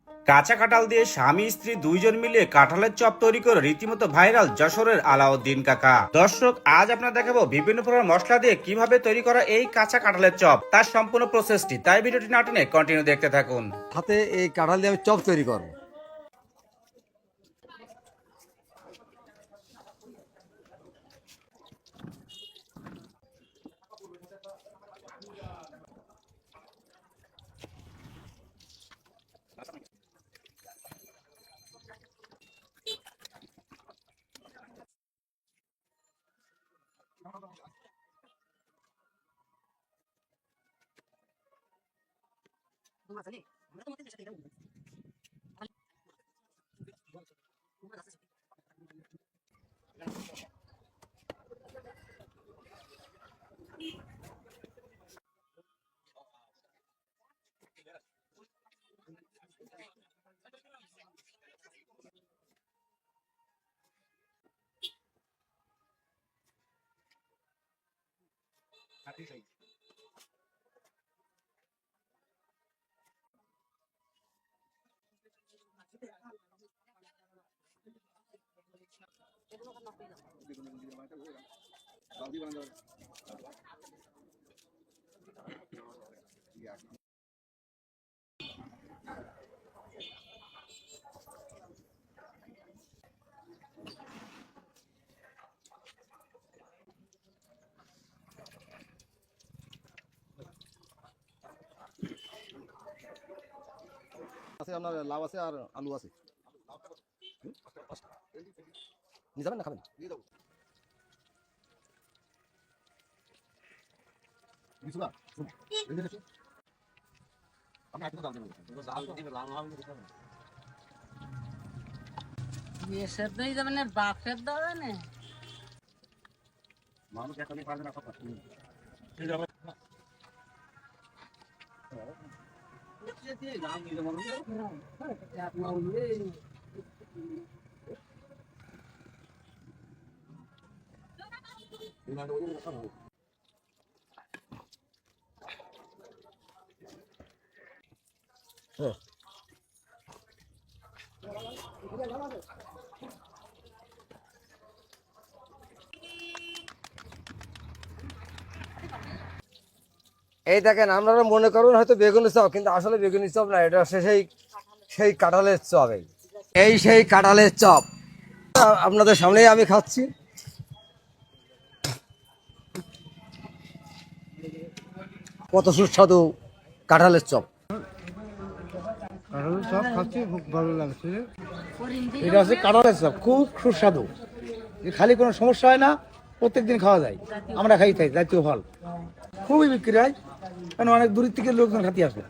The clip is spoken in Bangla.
কাঁচা কাঁঠাল দিয়ে স্বামী স্ত্রী দুইজন মিলে কাঁঠালের চপ তৈরি করে রীতিমতো ভাইরাল যশোরের আলাউদ্দিন কাকা। দর্শক, আজ আপনারা দেখাবো বিভিন্ন প্রকার মশলা দিয়ে কিভাবে তৈরি করা এই কাঁচা কাঁঠালের চপ, তার সম্পূর্ণ প্রসেসটি। তাই ভিডিওটি না টেনে কন্টিনিউ দেখতে থাকুন। হাতে এই কাঁঠাল দিয়ে আমি চপ তৈরি করবো। আছে আপনার লাউ আছে আর আলু আছে। নিয়ে যাবেন না, খাবেন? নিয়ে যাবো। এই দেখেন, আপনারা মনে করুন হয়তো বেগুনি চপ, কিন্তু আসলে বেগুনি চপ না, এটা হচ্ছে সেই কাঁঠালের চপ। এই সেই কাঁঠালের চপ আপনাদের সামনেই আমি খাচ্ছি। কত সুস্বাদু কাঁঠালের চপ। কাঁঠালের চপ খাচ্ছি, খুব ভালো লাগছে। এটা হচ্ছে কাঁঠালের চপ, খুব সুস্বাদু। খালি কোনো সমস্যা হয় না, প্রত্যেকদিন খাওয়া যায়। আমরা খাই জাতীয় ফল, খুবই বিক্রি হয়, কারণ অনেক দূরের থেকে লোকজন খাতে আসে।